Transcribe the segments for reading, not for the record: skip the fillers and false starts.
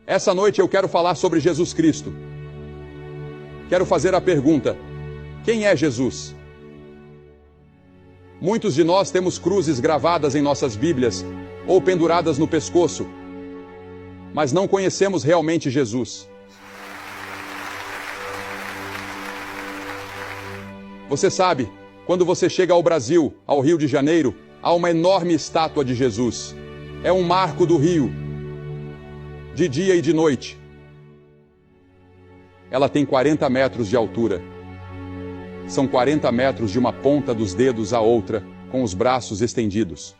Essa noite eu quero falar sobre Jesus Cristo. Quero fazer a pergunta: quem é Jesus? Muitos de nós temos cruzes gravadas em nossas Bíblias ou penduradas no pescoço, mas não conhecemos realmente Jesus. Você sabe, quando você chega ao Brasil, ao Rio de Janeiro, há uma enorme estátua de Jesus. É um marco do Rio, de dia e de noite. Ela tem 40 metros de altura. São 40 metros de uma ponta dos dedos à outra, com os braços estendidos.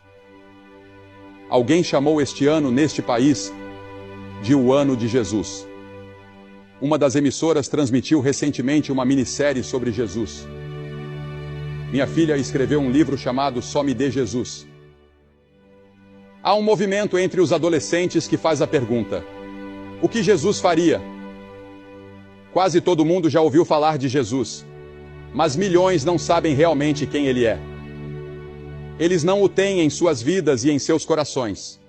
Alguém chamou este ano, neste país, de o Ano de Jesus. Uma das emissoras transmitiu recentemente uma minissérie sobre Jesus. Minha filha escreveu um livro chamado Só Me Dê Jesus. Há um movimento entre os adolescentes que faz a pergunta: o que Jesus faria? Quase todo mundo já ouviu falar de Jesus, mas milhões não sabem realmente quem ele é. Eles não o têm em suas vidas e em seus corações.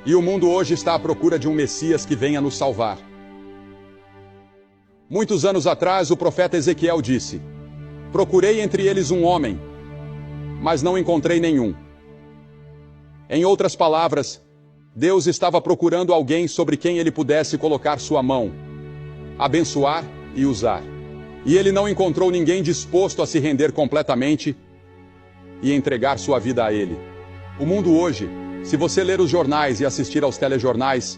E o mundo hoje está à procura de um Messias que venha nos salvar. Muitos anos atrás, o profeta Ezequiel disse: procurei entre eles um homem, mas não encontrei nenhum. Em outras palavras, Deus estava procurando alguém sobre quem ele pudesse colocar sua mão, abençoar e usar. E ele não encontrou ninguém disposto a se render completamente e entregar sua vida a ele. O mundo hoje, se você ler os jornais e assistir aos telejornais,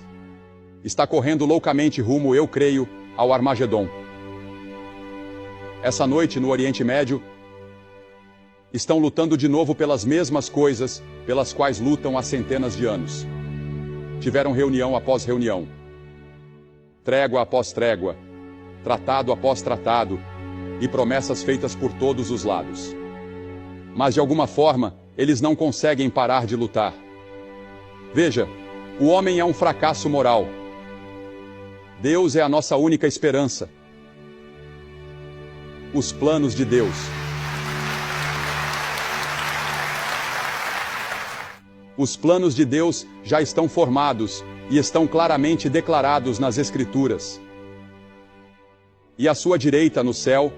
está correndo loucamente rumo, eu creio, ao Armagedon. Essa noite, no Oriente Médio, estão lutando de novo pelas mesmas coisas pelas quais lutam há centenas de anos. Tiveram reunião após reunião, trégua após trégua, tratado após tratado, e promessas feitas por todos os lados. Mas de alguma forma, eles não conseguem parar de lutar. Veja, o homem é um fracasso moral. Deus é a nossa única esperança. Os planos de Deus. Os planos de Deus já estão formados e estão claramente declarados nas Escrituras. E à sua direita, no céu,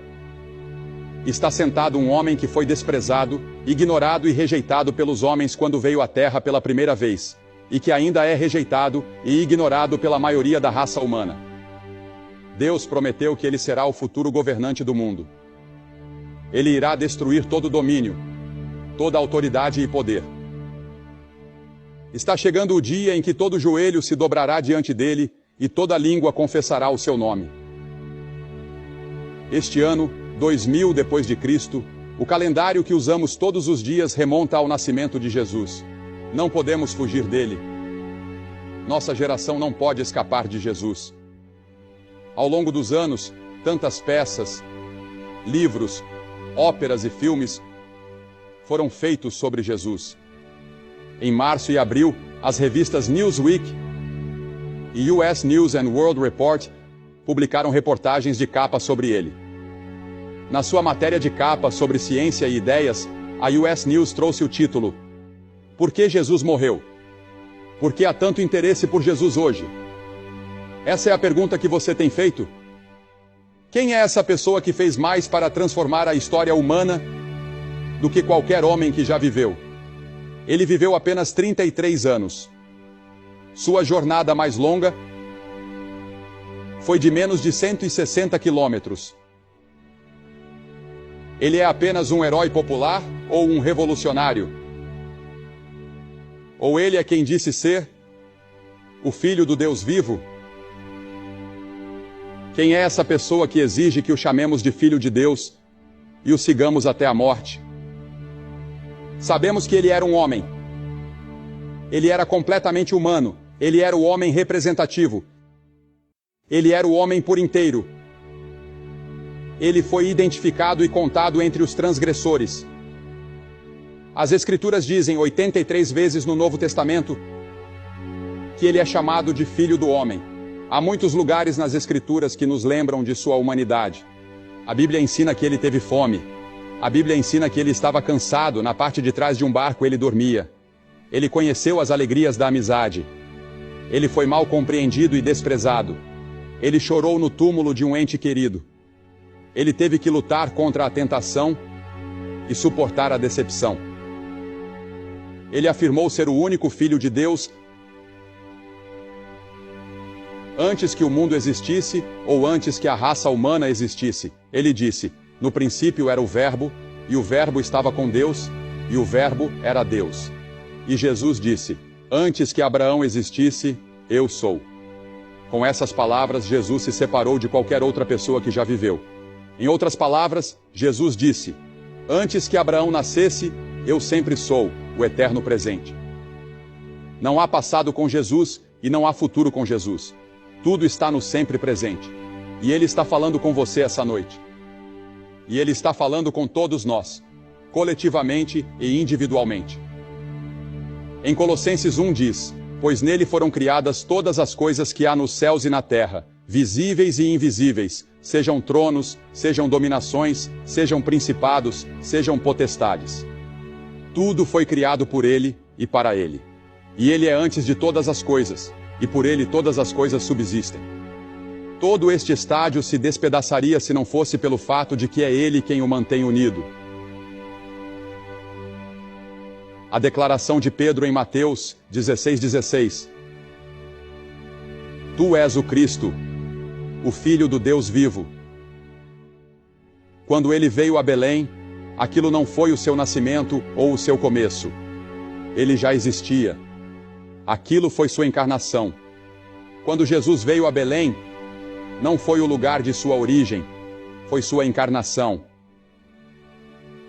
está sentado um homem que foi desprezado, ignorado e rejeitado pelos homens quando veio à Terra pela primeira vez, e que ainda é rejeitado e ignorado pela maioria da raça humana. Deus prometeu que ele será o futuro governante do mundo. Ele irá destruir todo domínio, toda autoridade e poder. Está chegando o dia em que todo joelho se dobrará diante dele e toda língua confessará o seu nome. Este ano, 2000 depois de Cristo, o calendário que usamos todos os dias remonta ao nascimento de Jesus. Não podemos fugir dele. Nossa geração não pode escapar de Jesus. Ao longo dos anos, tantas peças, livros, óperas e filmes foram feitos sobre Jesus. Em março e abril, as revistas Newsweek e US News and World Report publicaram reportagens de capa sobre ele. Na sua matéria de capa sobre ciência e ideias, a US News trouxe o título: Por que Jesus morreu? Por que há tanto interesse por Jesus hoje? Essa é a pergunta que você tem feito? Quem é essa pessoa que fez mais para transformar a história humana do que qualquer homem que já viveu? Ele viveu apenas 33 anos. Sua jornada mais longa foi de menos de 160 quilômetros. Ele é apenas um herói popular ou um revolucionário? Ou ele é quem disse ser o Filho do Deus vivo? Quem é essa pessoa que exige que o chamemos de Filho de Deus e o sigamos até a morte? Sabemos que ele era um homem. Ele era completamente humano. Ele era o homem representativo. Ele era o homem por inteiro. Ele foi identificado e contado entre os transgressores. As Escrituras dizem 83 vezes no Novo Testamento que ele é chamado de Filho do Homem. Há muitos lugares nas Escrituras que nos lembram de sua humanidade. A Bíblia ensina que ele teve fome. A Bíblia ensina que ele estava cansado, na parte de trás de um barco ele dormia. Ele conheceu as alegrias da amizade. Ele foi mal compreendido e desprezado. Ele chorou no túmulo de um ente querido. Ele teve que lutar contra a tentação e suportar a decepção. Ele afirmou ser o único Filho de Deus antes que o mundo existisse ou antes que a raça humana existisse. Ele disse: no princípio era o Verbo, e o Verbo estava com Deus, e o Verbo era Deus. E Jesus disse: antes que Abraão existisse, eu sou. Com essas palavras, Jesus se separou de qualquer outra pessoa que já viveu. Em outras palavras, Jesus disse: antes que Abraão nascesse, eu sempre sou, o eterno presente. Não há passado com Jesus e não há futuro com Jesus. Tudo está no sempre presente. E Ele está falando com você essa noite. E Ele está falando com todos nós, coletivamente e individualmente. Em Colossenses 1 diz: pois nele foram criadas todas as coisas que há nos céus e na terra, visíveis e invisíveis, sejam tronos, sejam dominações, sejam principados, sejam potestades. Tudo foi criado por Ele e para Ele. E Ele é antes de todas as coisas, e por Ele todas as coisas subsistem. Todo este estádio se despedaçaria se não fosse pelo fato de que é Ele quem o mantém unido. A declaração de Pedro em Mateus 16:16. Tu és o Cristo, o Filho do Deus vivo. Quando Ele veio a Belém, aquilo não foi o seu nascimento ou o seu começo. Ele já existia. Aquilo foi sua encarnação. Quando Jesus veio a Belém, não foi o lugar de sua origem, foi sua encarnação.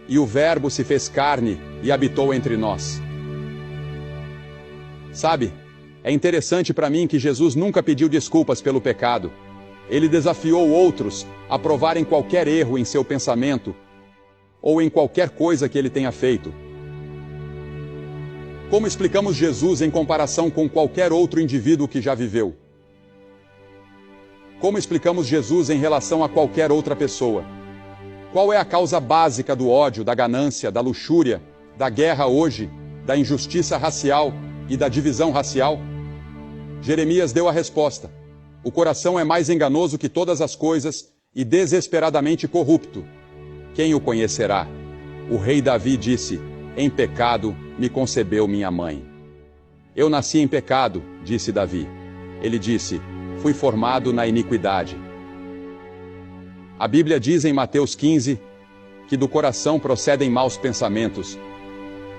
E o Verbo se fez carne e habitou entre nós. Sabe, é interessante para mim que Jesus nunca pediu desculpas pelo pecado. Ele desafiou outros a provarem qualquer erro em seu pensamento ou em qualquer coisa que ele tenha feito. Como explicamos Jesus em comparação com qualquer outro indivíduo que já viveu? Como explicamos Jesus em relação a qualquer outra pessoa? Qual é a causa básica do ódio, da ganância, da luxúria, da guerra hoje, da injustiça racial e da divisão racial? Jeremias deu a resposta: o coração é mais enganoso que todas as coisas e desesperadamente corrupto. Quem o conhecerá? O rei Davi disse: em pecado me concebeu minha mãe. Eu nasci em pecado, disse Davi. Ele disse: fui formado na iniquidade. A Bíblia diz em Mateus 15 que do coração procedem maus pensamentos,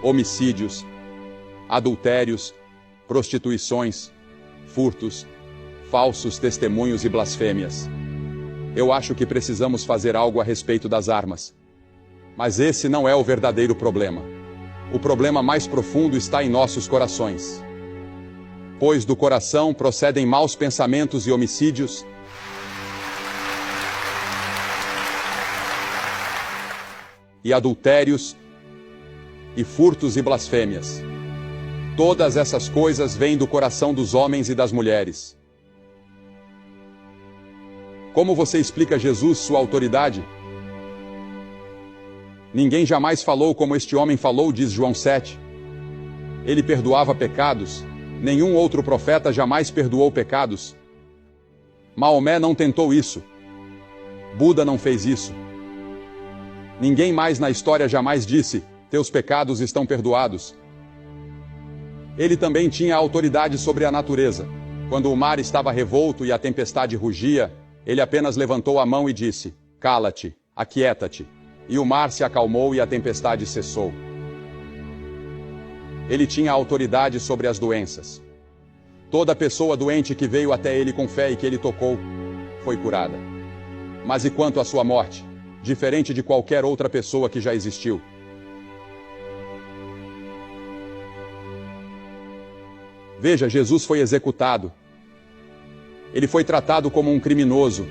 homicídios, adultérios, prostituições, furtos, falsos testemunhos e blasfêmias. Eu acho que precisamos fazer algo a respeito das armas. Mas esse não é o verdadeiro problema. O problema mais profundo está em nossos corações. Pois do coração procedem maus pensamentos e homicídios, e adultérios, e furtos e blasfêmias. Todas essas coisas vêm do coração dos homens e das mulheres. Como você explica Jesus, sua autoridade? Ninguém jamais falou como este homem falou, diz João 7. Ele perdoava pecados. Nenhum outro profeta jamais perdoou pecados. Maomé não tentou isso. Buda não fez isso. Ninguém mais na história jamais disse: teus pecados estão perdoados. Ele também tinha autoridade sobre a natureza. Quando o mar estava revolto e a tempestade rugia, ele apenas levantou a mão e disse: cala-te, aquieta-te. E o mar se acalmou e a tempestade cessou. Ele tinha autoridade sobre as doenças. Toda pessoa doente que veio até ele com fé e que ele tocou, foi curada. Mas e quanto à sua morte? Diferente de qualquer outra pessoa que já existiu. Veja, Jesus foi executado. Ele foi tratado como um criminoso.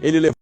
Ele levou